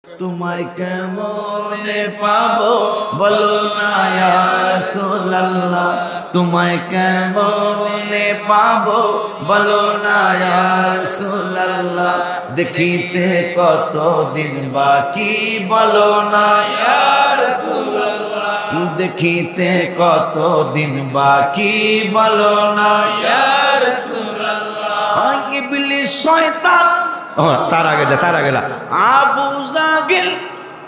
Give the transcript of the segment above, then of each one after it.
তোমায় কেমনে পাবো বলো না ইয়া রাসূলুল্লাহ, তোমায় কেমনে পাবো বলো না ইয়া রাসূলুল্লাহ, দেখিতে কতদিন বাকি বলো না ইয়া রাসূলুল্লাহ, দেখিতে কতদিন বাকি বলো না ইয়া রাসূলুল্লাহ। ইবলিস শয়তান তার আগে আবু জাহেল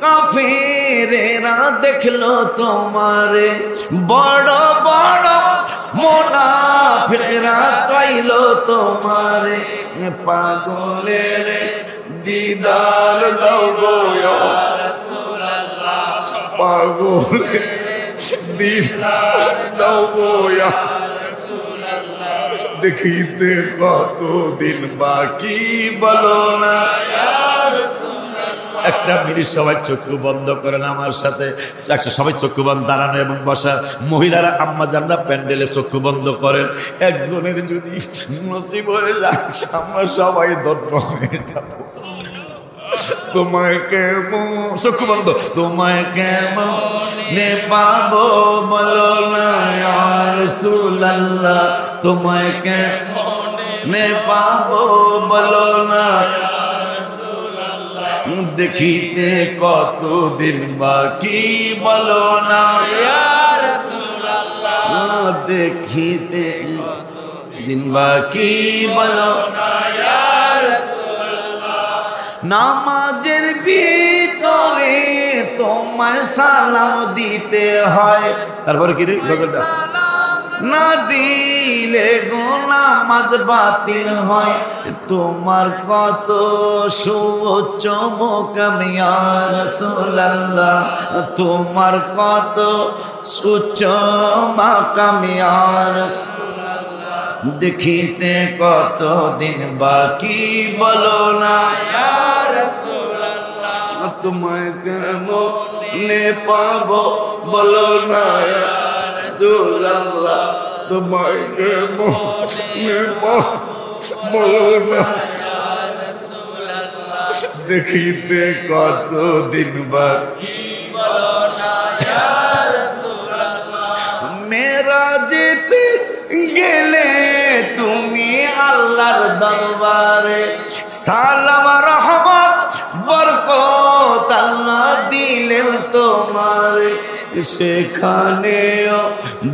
কাফেরেরা দেখলো তোমারে, বড় বড় মুনাফিকরা কইলো তোমারে, পাগলের দিদার দাও গো ইয়া রাসূলুল্লাহ, পাগলের দিদার দাও গো ইয়া রাসূলুল্লাহ, দেখিতে কতদিন বাকি বলো না ইয়া রাসূলুল্লাহ। একটা মিনিট সবাই চক্ষু বন্ধ করেন আমার সাথে, সবাই চক্ষু বন্ধ, দাঁড়ানো এবং বসা। মহিলারা আম্মা জানরা প্যান্ডেলে চক্ষু বন্ধ করেন। একজনের যদি নসিব হয়ে যায় আমরা সবাই ধন্য হয়ে যাব। তোমায় কেমন, চক্ষু বন্ধ, তোমায় কেমনে পাবো বলো না ইয়া রাসূলুল্লাহ, তোমায় কেমনে পাবো বলো না ইয়া রাসূলুল্লাহ, দেখিতে কতদিন বাকি বলো না ইয়া রাসূলুল্লাহ, দেখিতে দিন বাকি বলো না ইয়া রাসূলুল্লাহ, নামাজের ভিতরে তোমায় সালাম দিতে হয়। তারপরে কি রে গজলটা, না দিলে গো নামাজ বাতিল হয়, তোমার কত সুউচ্চ মুকাম ইয়া রাসূলুল্লাহ, তোমার কত উচ্চ মাকাম ইয়া রাসূলুল্লাহ, দেখিতে কতদিন বাকি বলো না ইয়া রাসূলুল্লাহ, তোমায় কেমনে পাবো বলো না ইয়া রাসূলুল্লাহ, তোমায় কেমনে পাবো বলো না ইয়া রাসূলুল্লাহ, দেখিতে কতদিন বাকি বলো না ইয়া রাসূলুল্লাহ। মেরাজেতে গেলে তুমি আল্লাহর দরবারে, সালাম রহমত বরকত আল্লাহ দিলেন তোমারে, সেখানেও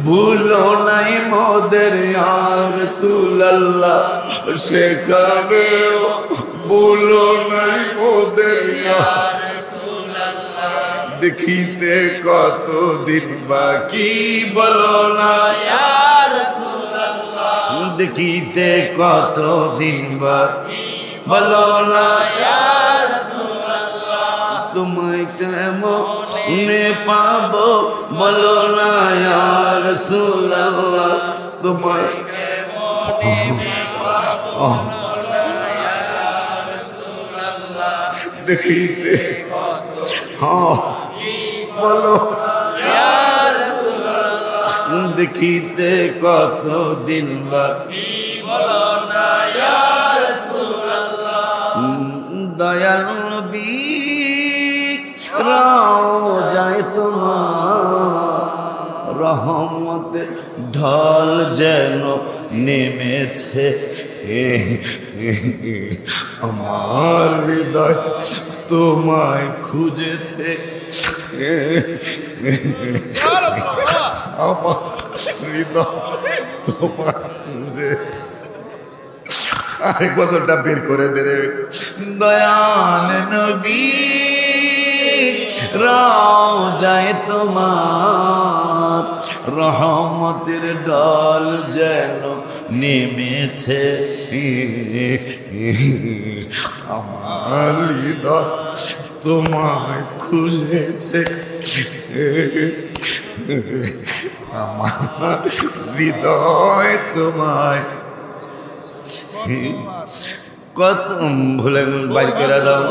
ভুলো নাই মোদের ইয়া রাসূলুল্লাহ, সেখানেও ভুলো নাই মোদের ইয়া রাসূলুল্লাহ, দেখিতে কতদিন বাকি বলো না ইয়া রাসূলুল্লাহ, দেখিতে কতদিন বাকি বলো না ইয়া রাসূলুল্লাহ, তোমায় কেমনে পাবো বলো না ইয়া রাসূলুল্লাহ, তোমায় কেমনে পাবো বলো না ইয়া রাসূলুল্লাহ, দেখিতে বলো ইয়া রাসূলুল্লাহ, দেখিতে কতদিন বাকি বলো না ইয়া রাসূলুল্লাহ, দয়াল নবী রওজায় তোমার রহমতের ঢল যেন নেমেছে, আমার হৃদয় তোমায় খুঁজেছে, আমার হৃদয় তোমায় খুঁজে। আরেক বছরটা বের করে দে রে। দয়াল নবী রওজায় তোমার রহমতের ঢল যেন নেমেছে, আমার হৃদয় তোমায় খুঁজেছে, আমার হৃদয় তোমায় কত ভুলে বাইর করে দাও,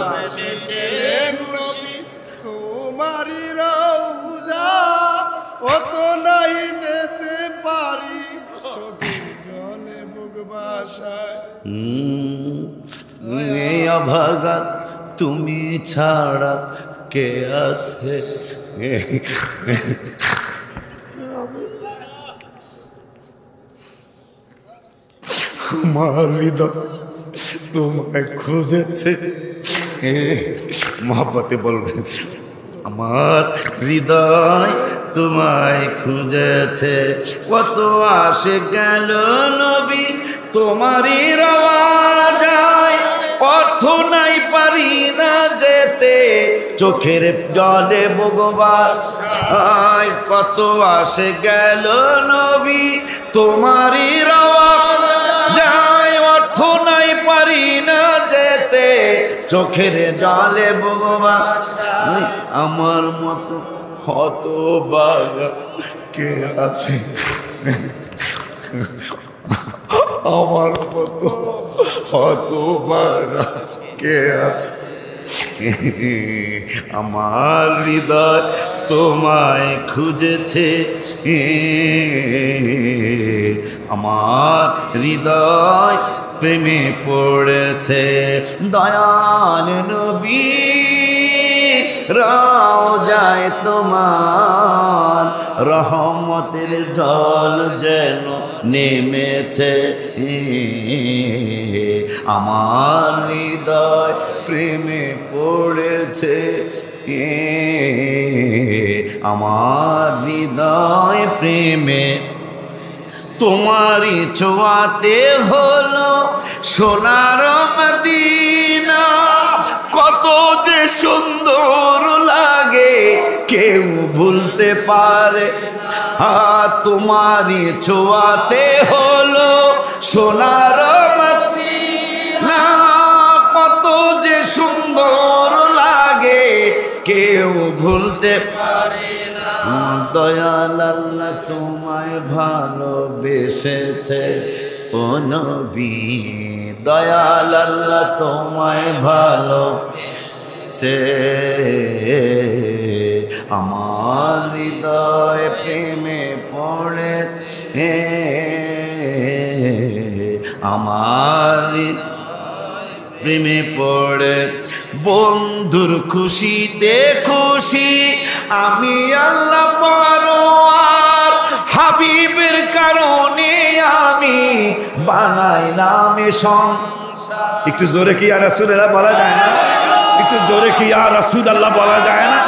তোমারি রওজা অত নাই যেতে পারি, চোখের জলে বুক ভাসায়, অভাগা তুমি ছাড়া কে আছে? আমার হৃদয় তোমায় খুঁজেছে। মহব্বতে বলবেন, আমার হৃদয় তোমায় খুঁজেছে। কত আসে গেল নবী তোমারই রওয়া যায়, অর্থ নাই পারি না যেতে, চোখের জলে ভগবান। কত আসে গেল নবী তোমারই রওয়া যায়, অর্থ নাই পারি না যেতে, চোখের জলে ভগবান। আমার মতো হতভাগা কে আছে? আমার মতো হতভাগা কে আছে? আমার হৃদয় তোমায় খুঁজেছে, আমার হৃদয় প্রেমে পড়েছে। দয়াল নবী রওজায় তোমার রহমতের ঢল যেন নেমেছে। আমার হৃদয় প্রেমে পড়েছে, আমার হৃদয় প্রেমে। তোমারই ছোঁয়াতে হলো সোনার মদিনা, কত যে সুন্দর লাগে কেউ ভুলতে পারে। তোমারই ছোঁয়াতে হলো সোনার মদিনা, কত যে সুন্দর লাগে কেউ ভুলতে পারে না। দয়াল আল্লাহ তোমায় ভালোবেসেছে ও নবী, দয়াল আল্লাহ তোমায় ভালোবেসেছে। আমার হৃদয় প্রেমে পড়েছে, আমার প্রেমে পড়ে। বন্ধুর খুশিতে খুশি আমি আল্লাহ পরোয়ার, হাবিবের কারণে আমি বানাইলাম সংসার। একটু জোরে কি ইয়া রাসূলুল্লাহ বলা যায় না? একটু জোরে কি ইয়া রাসূলুল্লাহ বলা যায় না?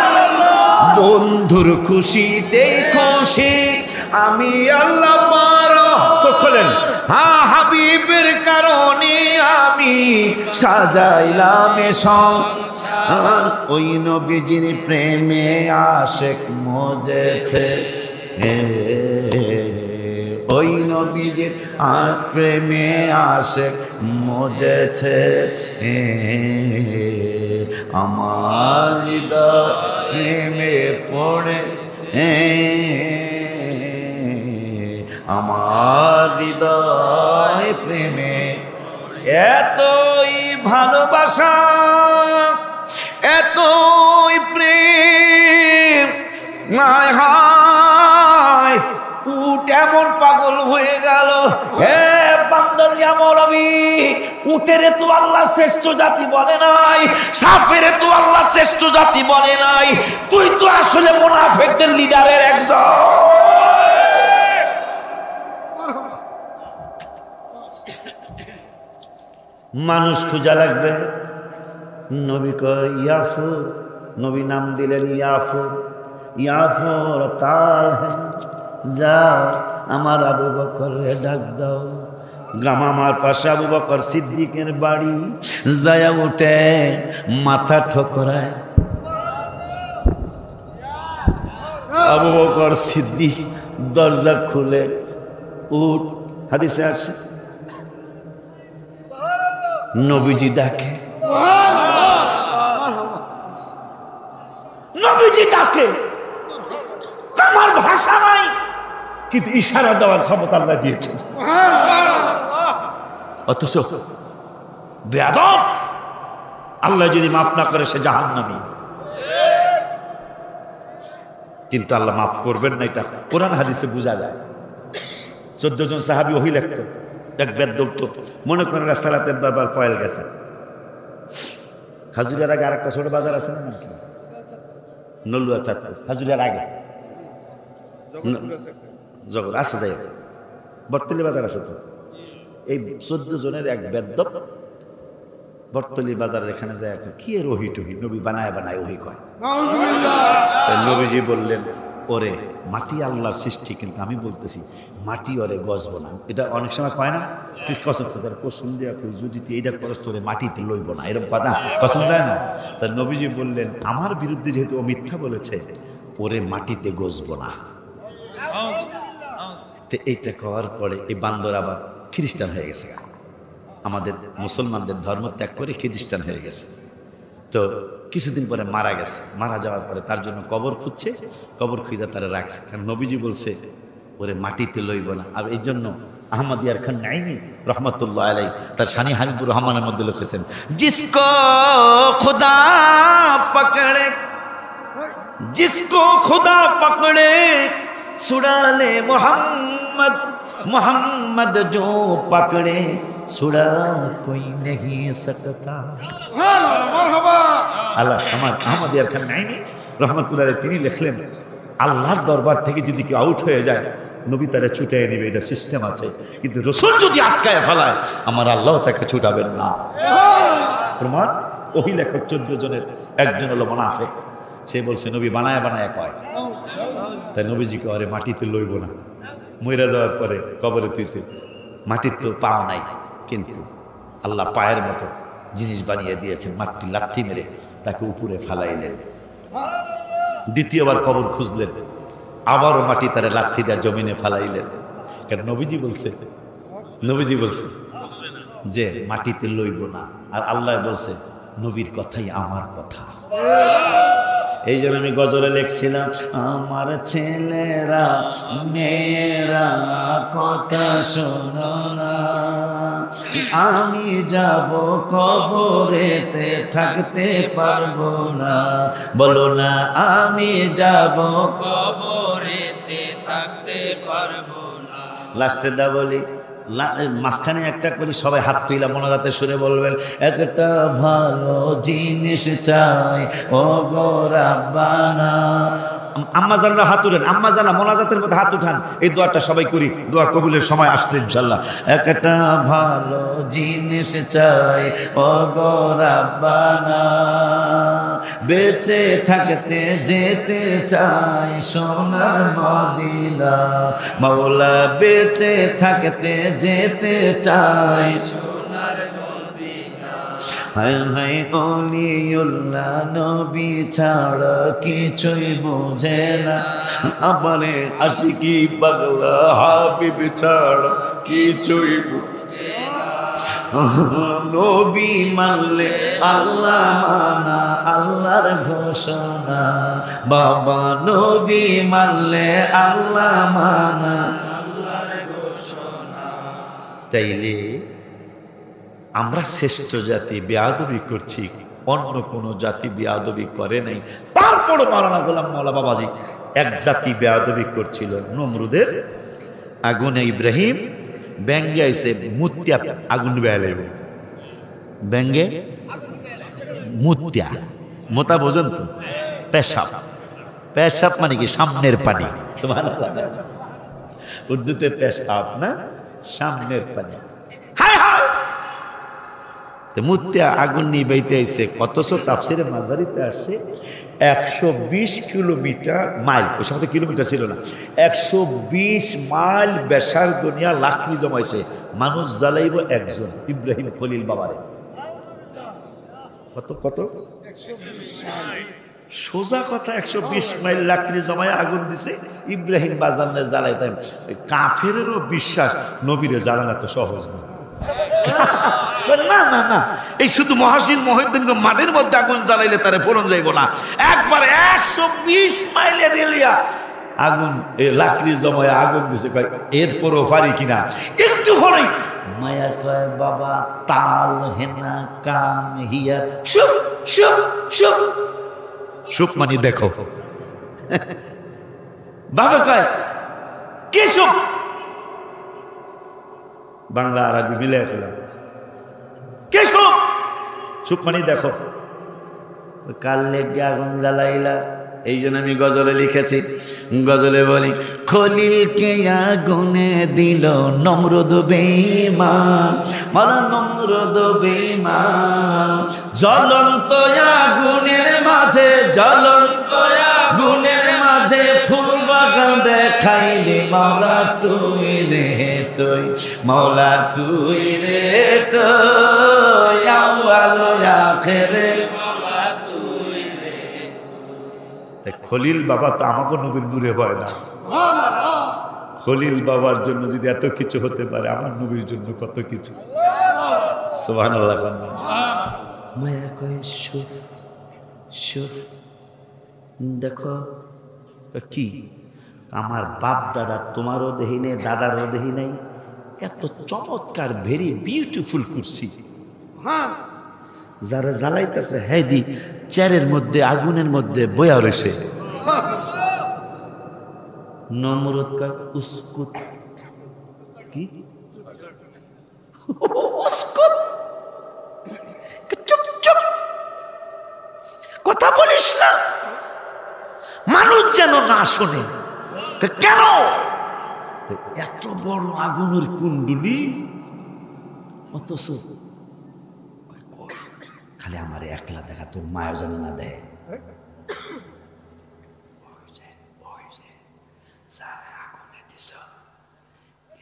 বন্ধুর খুশিতে খুশি আমি আল্লাহ পরোয়ার, হাবিবের কারণে আমি সাজাইলাম সংসার। ওই নবীজির প্রেমে আশিক মজেছে, ওই নবীজির প্রেমে আশিক মজেছে। আমার হৃদয় প্রেমে পড়ে, আমার হৃদয় প্রেমে। এতই ভালোবাসা, এতই প্রেম, হায় হায় উট এমন পাগল হয়ে গেল। হে বান্দার ইয়া মৌলবী, উটেরে তো আল্লাহ শ্রেষ্ঠ জাতি বলে নাই, সাপেরে তো আল্লাহ শ্রেষ্ঠ জাতি বলে নাই, তুই তো আসলে মুনাফিকদের লিডারের একজন। মানুষ খুঁজা লাগবে, নবী কয় ইয়াফুর, নবী নাম দিলেন ইয়াফুর। ইয়াফুর তাল যাও আমার আবু বকরে ডাক দাও। গামামার পাশে আবু বকর সিদ্দিকের বাড়ি, যায়া উঠে মাথা ঠোকরায়। আবু বকর সিদ্দিক দরজা খুলে উঠ, হাদিসে আসে নবীজি ডাকে, নবীজি ডাকে। আমার ভাষা নাই, কিন্তু ইশারা দেওয়ার ক্ষমতা আল্লাহ দিয়েছে। অথচ বেয়াদব, আল্লাহ যদি মাফ না করে সে জাহান্নামী, কিন্তু আল্লাহ মাফ করবেন না, এটা কোরআন হাদিসে বোঝা যায়। 14 জন সাহাবী ওহী লিখত, এক বেদ্য মনে করেন রাস্তারাতের দরবার ফয়েল গেছে, খাজুরিয়ার আগে আরেকটা ছোট বাজার আছে না নাকি? নলুয়া চাঁদপুর, খাজুরিয়ার আগে জগৎ আছে, যাই হোক বটতলি বাজার আছে তো। এই 14 জনের এক বেদ্যপ বটতলি বাজারের এখানে যায়, কি এর ওহি টহি নবী বানায় বানায় ওহি কয়। নবীজি বললেন, ওরে মাটি আল্লাহর সৃষ্টি, কিন্তু আমি বলতেছি মাটি ওরে গজব না। এটা অনেক সময় কয় না, তুই কসম তোর কসম দিয়া কই যদি তুই এইটা করস তোরে মাটিতে লইব না, এরকম কথা কসম দেয় না। তা নবীজি বললেন, আমার বিরুদ্ধে যেহেতু ও মিথ্যা বলেছে, ওরে মাটিতে গজব না। তো এইটা করার পরে এই বান্দর আবার খ্রিস্টান হয়ে গেছে, আমাদের মুসলমানদের ধর্ম ত্যাগ করে খ্রিস্টান হয়ে গেছে। তো কিছুদিন পরে মারা গেছে, মারা যাওয়ার পরে তার জন্য কবর খুঁজছে, কবর খুঁজে তারা রাখছে, কারণ নবীজি বলছে ওরে মাটিতে লইব না। আর এই জন্য আহমদিয়ার খান নাইমি রহমতুল্লাহ আলাই তার শানি হাবিবুর রহমানের মধ্যে লিখেছেন, जिसको खुदा पकड़े, जिसको खुदा पकड़े छुड़ा ले मोहम्मद, मोहम्मद जो पकड़े छुड़ा कोई नहीं सकता। আল্লাহ আমার আহমদিয়ার খান নাইমি রহমতুল্লাহ তিনি লিখলেন, আল্লাহর দরবার থেকে যদি কেউ আউট হয়ে যায়, নবী তারা ছুটাই দিবে, এটা সিস্টেম আছে, কিন্তু রসুল যদি আটকায় ফেলায়, আমার আল্লাহ তাকে ছুটাবেন না। প্রমাণ ওই লেখক 14 জনের একজন হলো মুনাফিক, সে বলছে নবী বানায় বানায় কয়, তাই নবীজিকে আরে মাটিতে লইব না। মইরা যাওয়ার পরে কবরে তুইছে, মাটির তো পাও নাই, কিন্তু আল্লাহ পায়ের মতো জিনিস বানিয়ে দিয়েছেন, মাটি লাথি মেরে তাকে উপরে ফালাইলেন। দ্বিতীয়বার কবর খুঁজলেন, আবারও মাটি তারে লাথি দেওয়া জমিনে ফালাইলেন, কারণ নবীজি বলছে যে মাটিতে লইব না, আর আল্লাহ বলছে নবীর কথাই আমার কথা। এই জন্য আমি গজলে লিখছিলাম, আমার ছেলেরা মেয়েরা কথা শোনো না, আমি যাব কবরেতে থাকতে পারবো না, বলো না আমি যাব কবরেতে থাকতে পারবো না। লাস্টে দা বলি, মাঝখানে একটা করে সবাই হাত তুইলা মোনাজাতের সুরে বলবেন, একটা ভালো জিনিস চাই ও গো রাব্বানা। আম্মা জানরা হাত উঠান, আম্মা জানা মোনাজাতের মধ্যে হাত উঠান, এই দোয়াটা সবাই করি, দোয়া কবুলের সময় আসছে ইনশাল্লাহ। একটা ভালো জিনিস চাই ও গো রাব্বানা, বেঁচে থাকতে যেতে চাই সোনার মদিনা, মাওলা বেঁচে থাকতে যেতে চাই সোনার মদিনা। হায় হায় অলিউল্লাহ নবী ছাড়া কিছুই বোঝে না, আমারে আশিকি পাগলা হাবিব ছাড়া কিছুই বোঝে না। নবী মানলে আল্লাহ মানা আল্লাহর ঘোষণা, বাবা নবী মানলে আল্লাহ মানা আল্লাহর ঘোষণা। তাইলে আমরা শ্রেষ্ঠ জাতি বেয়াদবি করছি, অন্য কোনো জাতি বেয়াদবি করে নাই। তারপর মাওলানা গোলাম মাওলা বাবাজি এক জাতি বেয়াদবি করছিল, নমরুদের আগুনে ইব্রাহিম ব্যাঙ্গে আইসে মুত্যা আগুন বেয়ালাইব, ব্যাঙ্গে মুত্যা, মোতা বোঝেন তো, পেশাব, পেশাব মানে কি সামনের পানি, উর্দুতে পেশাব না সামনের পানি। হায় হায় মুত্যা আগুন নিবাইতে আইসে, অথচ তাফসিরে মাজারিতে আসছে 120 কিলোমিটার মাইল, ওই সময় তো কিলোমিটার ছিল না, 120 মাইল বেসার দুনিয়া লাকড়ি জমাইছে, মানুষ জ্বালাইব একজন, ইব্রাহিম খলিল বাবারে। কত কত সোজা কথা, 120 মাইল লাকড়ি জমায় আগুন দিছে, ইব্রাহিম বাজানে জ্বালাইতাম। কাফেরেরও বিশ্বাস নবীরে জ্বালানো তো সহজ না। না না না, এই শুধু মহাসিন মহিউদ্দিন মাটির মধ্যে আগুন জ্বালাইলে তারে ফোরন যাইব না, একবার 120 মাইলের এলিয়া আগুন লাকড়ি জমায় আগুন দিছে, এরপরও পারি কিনা একটু হলেই মায়া কয় বাবা তাল হেনা কাম হিয়া শুফ শুফ শুফ, শুফ মানে দেখো, বাবা কয় কি শুফ, বাংলা আরবি মিলে ফেলাম, কে শুফ, শুফ মানে দেখো, কাল লেগে আগুন জ্বালাইলা। এই জন্য আমি গজলে লিখেছি, গজলে বলি খলিলকে আগুনে দিল নমরুদ বেঈমান, মারা নমরুদ বেঈমান। জ্বলন্ত আগুনের মাঝে, জ্বলন্ত আগুনের মাঝে ফুল বাগান দেখাইলে মাওলা তুই রে তুই, মাওলা তুই রে তুই, আউয়াল আখিরে। খলিল বাবা তো আমাকে নবীর নূরে হয় না। খলিল বাবার জন্য যদি এত কিছু হতে পারে, আমার নবীর জন্য কত কিছু। সুবহানাল্লাহ। মায়া কয় শুফ শুফ, দেখো কি আমার বাপ দাদা, তোমারও দেহি নেই, দাদারও দেহি নাই, এত চমৎকার ভেরি বিউটিফুল কুরসি। যারা জ্বালাইতেছে হ্যাঁ দি চেয়ারের মধ্যে আগুনের মধ্যে বয়া রয়েছে। নমরুদ কা উস্কুত, কি উস্কুত, চুপ চুপ, কথা বলিস না, মানুষ যেন না শোনে। কেন? এত বড় আগুনের কুণ্ডুলি, অথচ খালি আমার একলা দেখা, তোর মায়া যেন না দেয়। আগুনে দিস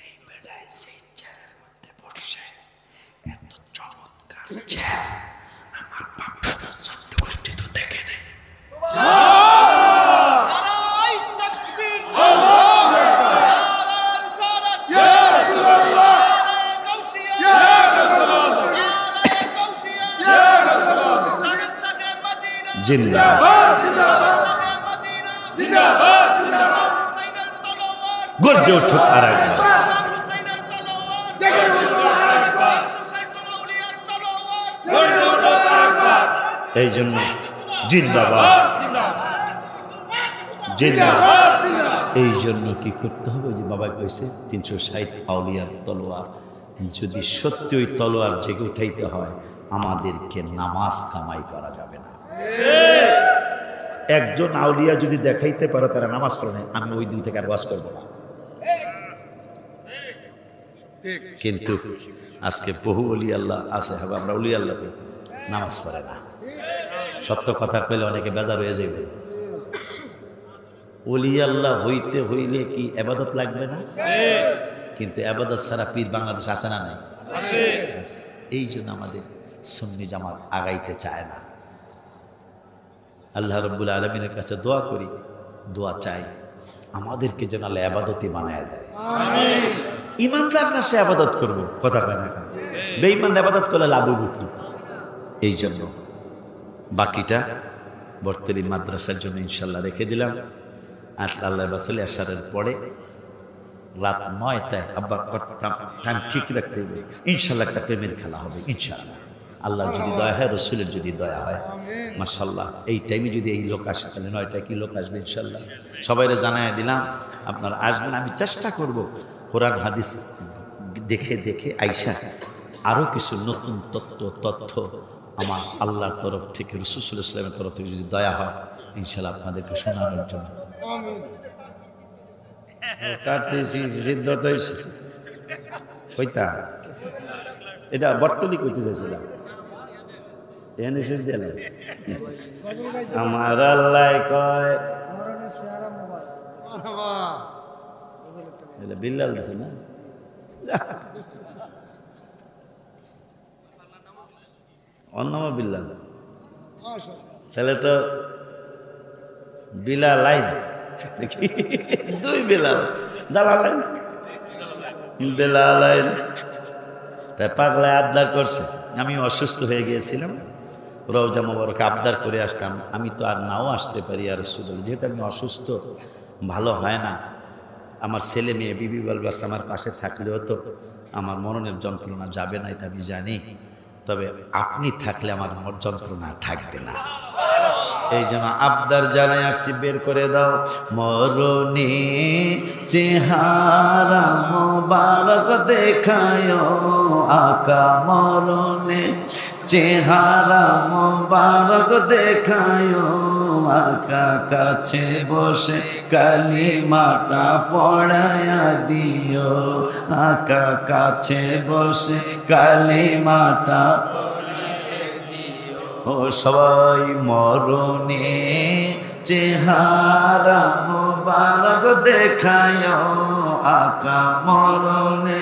এই বেড়ায় সেই চেয়ারের মধ্যে বসে, এত চমৎকার চেয়ার আমার বাপ দাদা চোদ্দ গোষ্ঠী তো দেখে নেই। জিন্দাবাদ জিন্দাবাদ গর্জে উঠুক আর একবার। এই জন্য জিন্দাবাদ জিন্দাবাদ। এই জন্য কি করতে হবে? যে বাবা কইছে 360 আউলিয়ার তলোয়ার, যদি সত্যি ওই তলোয়ার জেগে উঠাইতে হয়, আমাদেরকে নামাজ কামাই করা যাবে না। একজন আউলিয়া যদি দেখাইতে পারো তারা নামাজ পড়ে না, আমি ওই দিন থেকে আর ওয়াজ করবো না। কিন্তু আজকে বহু অলি আল্লাহ আছে, হবে আমরা অলি আল্লাহকে নামাজ পড়ে না। সত্য কথা পেলে অনেকে বেজার হয়ে যাবে। অলি আল্লাহ হইতে হইলে কি ইবাদত লাগবে না? কিন্তু ইবাদত ছাড়া পীর বাংলাদেশ আছে না নাই? এই জন্য আমাদের সুন্নি জামাত আগাইতে চায় না। আল্লাহ রাব্বুল আলামিনের কাছে দোয়া করি, দোয়া চাই আমাদেরকে যেন আল্লাহ ইবাদতই বানায় দেয়। আমিন। ইমানদাররা সে ইবাদত করব, কথা কয় না কেন? বেঈমান ইবাদত করলে লাভ হবে কি? এই জন্য বাকিটা বর্তমানে মাদ্রাসার জন্য ইনশাল্লাহ রেখে দিলাম। আর আল্লাহ বাসালে আসারের পরে রাত 9টায় আবার টাইম ঠিক রাখতে হবে। ইনশাল্লাহ একটা প্রেমের খেলা হবে ইনশাল্লাহ। আল্লাহর যদি দয়া হয়, রসুলের যদি দয়া হয়, মাশাল্লাহ এই টাইমে যদি এই লোক আসে তাহলে 9টায় কি লোক আসবে ইনশাল্লাহ। সবাইরে জানাই দিলাম আপনারা আসবেন। আমি চেষ্টা করব কোরআন হাদিস দেখে দেখে আইসা আরও কিছু নতুন তথ্য আমার আল্লাহর তরফ থেকে, রাসূল সাল্লাল্লাহু আলাইহি ওয়াসাল্লামের তরফ থেকে যদি দয়া হয় ইনশাল্লাহ আপনাদেরকে শোনানোর জন্য। এটা বর্তলি করতে চাইছিলাম, আমার আল্লাহ কয় বিল্লাল দিছে না, অন্যমা বিল্লাল, তাহলে তো বিলাল লাইন, দুই বিলাল, জালালাইন বেলালাইন। তাই পাগলায় আবদার করছে। আমি অসুস্থ হয়ে গিয়েছিলাম, রওজা মোবারকে আবদার করে আসতাম, আমি তো আর নাও আসতে পারি আর রাসূলুল্লাহ, যেহেতু আমি অসুস্থ, ভালো হয় না। আমার ছেলে মেয়ে বিবি বালবাস আমার পাশে থাকলেও তো আমার মরণের যন্ত্রণা যাবে না, এটা আমি জানি। তবে আপনি থাকলে আমার যন্ত্রণা থাকবে না। এই জন্য আবদার জানাই আসছি, বের করে দাও মরণে চেহারা মোবারক দেখায় আকা, মরণে চেহারা মোবারক দেখায় আকা কাছে বসে কালিমাটা পড়ায়া দিও আকা কাছে বসে কালিমাটা ও সবাই মরণে চেহারা মোবারক দেখায় আকা মরণে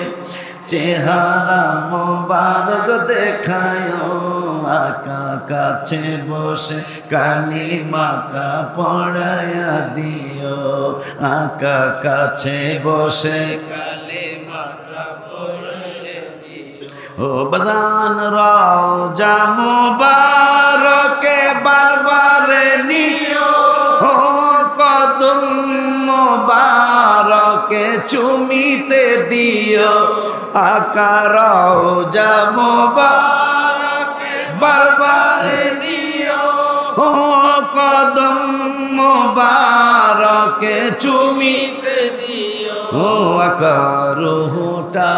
চেহারা মোবারক দেখায় আকা কাছে বসে কালিমাটা পড়ায়া দিও আকা কাছে বসে কালিমাটা পড়ায়া দিও ও বাজান রওজা মুবারকে বারবারে নিও ও কদম মুবারকে চুমিতে দিও আকা রওজা মুবারকে বারবারে নিও ও কদম মুবারকে চুমিতে দিও ও আকা রুহটা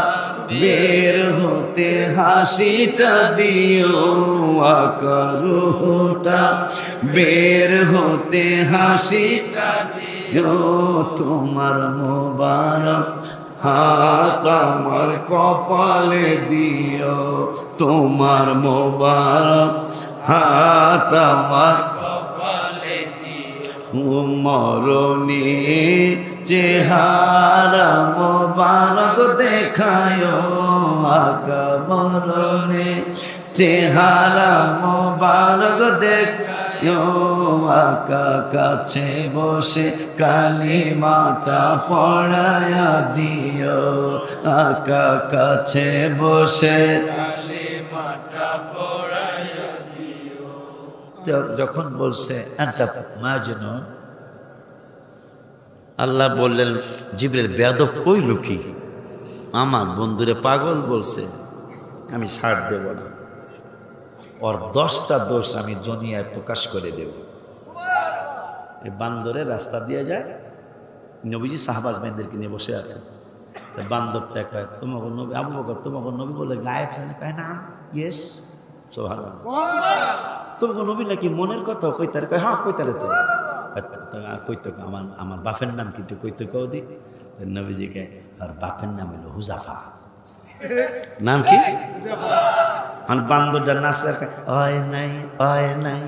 বের হতে হাসিটা দিও আকা রুহটা বের হতে হাসিটা দিও তোমার মোবারক হাত আমার কপালে দিও তোমার মোবারক হাত আমার কপালে দিও মরণে চেহারা মোবারক দেখায় আকা মরণে চেহারা মোবারক দেখায় আকা কাছে বসে কালিমাটা পড়ায়া দিও আকা কাছে বসে কালিমাটা পড়ায়া দিও যখন বলছে আনতা মাজনুন আল্লাহ বললেন জিবরিল বেয়াদব কইল কি আমার বন্ধুরে পাগল বলছে আমি ছাড় দেব না ওর 10টা দোষ আমি দুনিয়ায় প্রকাশ করে দেব এই বান্দরে রাস্তা দিয়ে যায় নবীজি সাহাবাজ বান্দেরকে নিয়ে বসে আছে বান্দরটা কয় তোমাকে নবী আবু বকর তোমাকে নবী বলে গায়েব জানে কয় না ইয়েস সুবহানাল্লাহ তোমাকে নবী নাকি মনের কথা কইতারে কয় হ্যাঁ কইতারে তো কইতো আমার বাপের নাম কিন্তু কইতো কৌদি নবীজিকে আর বাপের নাম হলো হুজাফা নাম কি বান্দরটা নাচে হয় নাই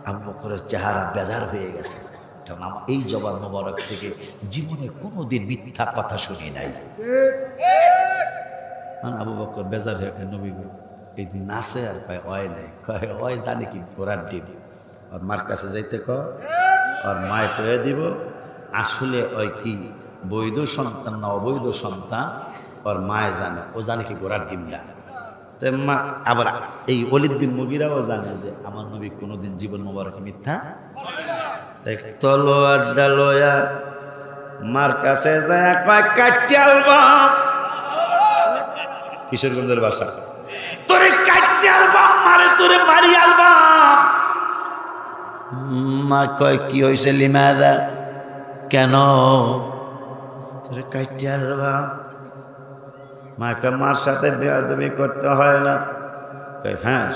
আবু বকরের চেহারা বেজার হয়ে গেছে কারণ আমার এই জবান মোবারক থেকে জীবনে কোনোদিন মিথ্যা কথা শুনি নাই আবু বকর বেজার হয়ে নবী এই দিন নাচে আর কয় হয় নাই কয় হয় জানে কি ঘোড়ার ডিম আর মার কাছে যাইতে কয় আর মায়ে কয়ে দিব আসলে ওই কি বৈধ সন্তান না অবৈধ সন্তান ওর মায়ে জানে ও জানে কি ঘোড়ার ডিমটা তো মা আবার এই ওলিদ বিন মুগিরাও জানে যে আমার নবী কোনোদিন জীবন মোবারক মিথ্যা তলোয়ার ডালোয়া মার কাছে যায় কয় কাটি আলবাম কিশোরগঞ্জের ভাষা তোরে কাটি আলবাম মারে তোরে মারি আলবাম মা কয় কি হয়েছে লিমাদা কেন তোরে কাটি আলবাম মাকে মার সাথে বেয়াদবি করতে হয় না হ্যাঁ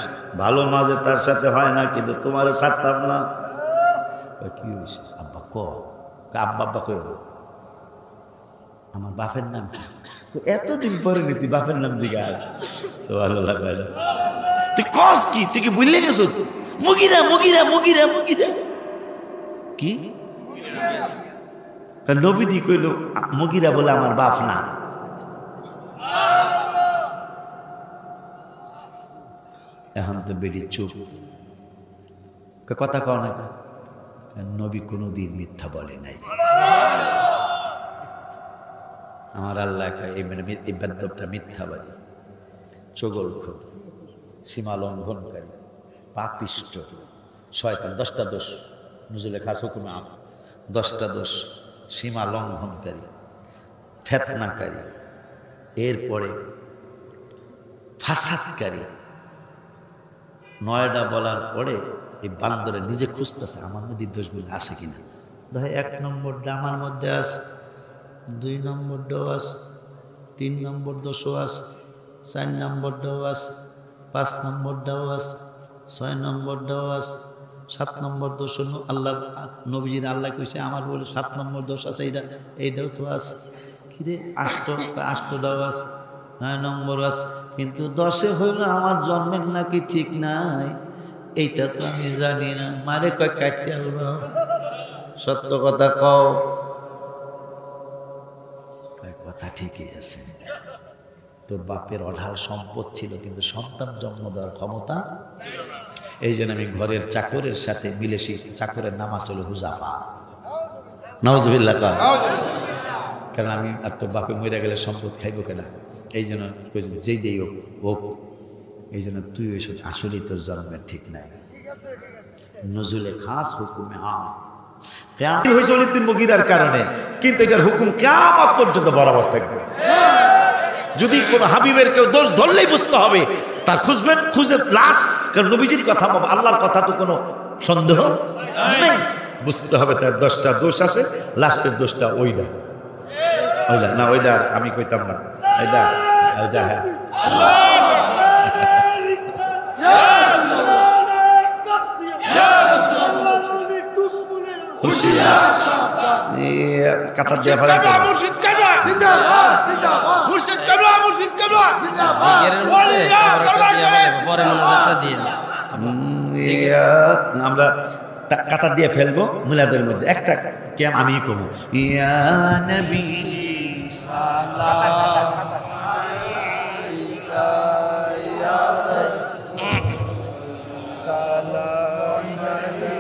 ভালো মাঝে তার সাথে হয় না কিন্তু তোমার ছাড়তাম না কি হয়েছে আব্বা আব্বা কই আমার বাপের নাম কি এতদিন পরে নীতি বাপের নাম জিজ্ঞাস তুই কস কি তুই কি বুঝলে গেছ মুগিরা মুগিরা মুগিরা মুগিরা কি নবীদি কইল মুগিরা বলে আমার বাপ না এখন তো বেড়ি চুপ কথা কও না নবী কোনোদিন মিথ্যা বলে নাই আমার আল্লাহ এই বেদ্যপটা মিথ্যাবাদী চগলখোর সীমা লঙ্ঘনকারী পাপিষ্ট শয়তান 10টা দোষ নজরুলের খাস হুকুমে 10টা দোষ সীমা লঙ্ঘনকারী ফেতনাকারী এরপরে ফাসাদকারী 9টা বলার পরে এই বান্দরে নিজে খুঁজতেছে আমার মধ্যে দোষগুলো আসে কিনা ধর 1 নম্বরটা আমার মধ্যে আছে 2 নম্বরটাও আছে 3 নম্বর দোষও আছে 4 নম্বরটাও আছে 5 নম্বরটাও আছে, 6 নম্বরটাও আছে, 7 নম্বর দোষ আল্লাহ নবীজির আল্লাহ কইছে আমার বলে 7 নম্বর দোষ আছে, এইটাও তো আছে। কিরে আষ্টটাও আছে, 9 নম্বর আছে, কিন্তু 10-এ হইল আমার জন্মের নাকি ঠিক নাই, এইটা তো আমি জানি না। মারে কয় কাটতে আল্লাহ সত্য কথা কও, কথা ঠিকই আছে। তোর বাপের অঢাল সম্পদ ছিল কিন্তু সন্তান জন্ম দেওয়ার ক্ষমতা, এই জন্য আমি ঘরের চাকরের সাথে মিলে শিখতে, চাকরের নাম আসলে হুজাফা, নাউজুবিল্লাহ। কারণ আমি আর তোর বাপে মরে গেলে সম্পদ খাইব কেনা, এই জন্য যেই দেই হোক, এই জন্য তুই ওই আসলেই তোর জন্মের ঠিক নাই। নজরুলে খাস হুকুমে কিয়ামত হয়েছে ওলীদ বিন মুগীরার কারণে, কিন্তু এটার হুকুম কিয়ামত পর্যন্ত বরাবর থাকবে। যদি কোনো হাবিবের কেউ দোষ ধরলেই বুঝতে হবে তার খুঁজবেন, খুঁজে লাশ, কারণ নবীজির কথা আল্লাহর কথা তো কোনো সন্দেহ নেই, বুঝতে হবে তার 10টা দোষ আছে, লাস্টের দোষটা ওইটা না, ওইটা আমি কইতাম না, ওইটা হ্যাঁ। কাতার দিয়ে ফেলে আমরা কাতার দিয়ে ফেলবো মিলাদের মধ্যে একটা কেম আমি কমু ইয়া নবী সালাম আলাইকা ইয়া রাসূল সালাম আলাইকা।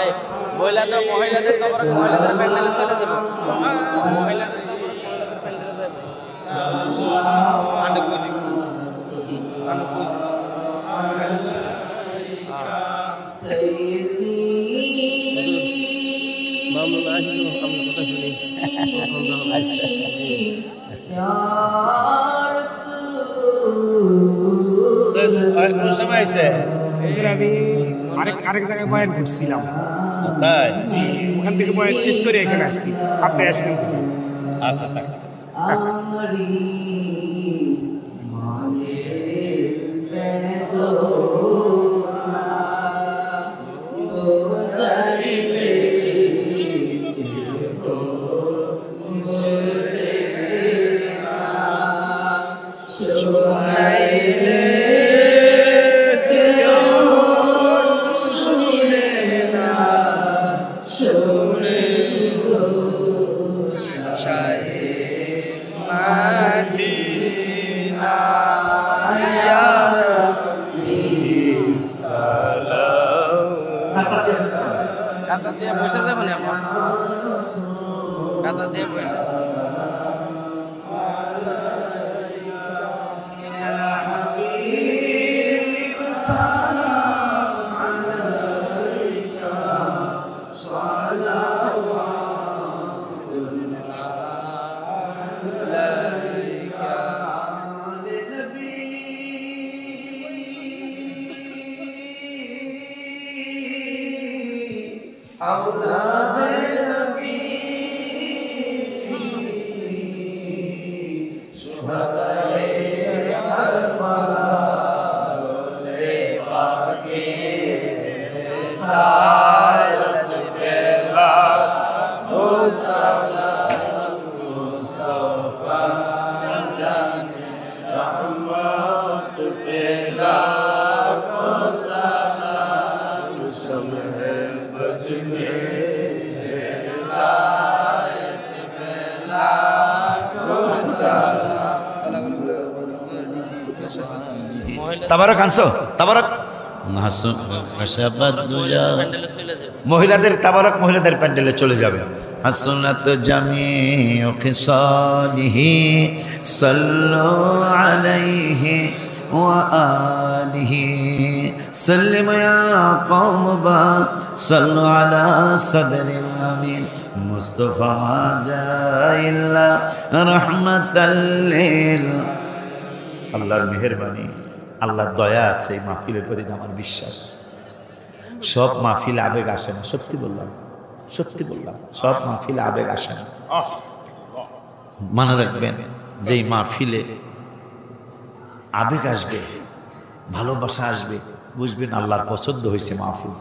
এই মহিলা তো মহিলাদের কবর, মহিলাদের প্যান্ডেলে চলে যাব, মহিলাদের কবর মহিলাদের প্যান্ডেলে যাব। আমি আরেক জায়গায় বয়ান করছিলাম, তাই জি ওখান থেকে বয়ান শেষ করে এখানে আসছি, আপনি আসছেন থেকে। আচ্ছা থাক। কাতার দিয়ে বসে যাবো না, আমরা কাতার দিয়ে বসে তাবারক আনছো, তাবারক প্যান্ডেলে চলে যাবো। মহিলাদের তাবারক মহিলাদের প্যান্ডেলে চলে যাবে। হাসনাত জামিউ খিসালিহি সাল্লু আলাইহি ওয়া আলিহি সাল্লিমু ইয়া কওম বা সাল্লু আলা সাদরিল আমিন মুস্তাফা জাইল্লা রাহমাতাল লিল। আল্লাহর মেহেরবানি, আল্লাহর দয়া আছে এই মাহফিলের প্রতি আমার বিশ্বাস। সব মাহফিলে আবেগ আসে না, সত্যি বললাম, সব মাহফিলে আবেগ আসে না। মনে রাখবেন যে এই মাহফিলে আবেগ আসবে, ভালোবাসা আসবে, বুঝবেন আল্লাহর পছন্দ হয়েছে মাহফুজ।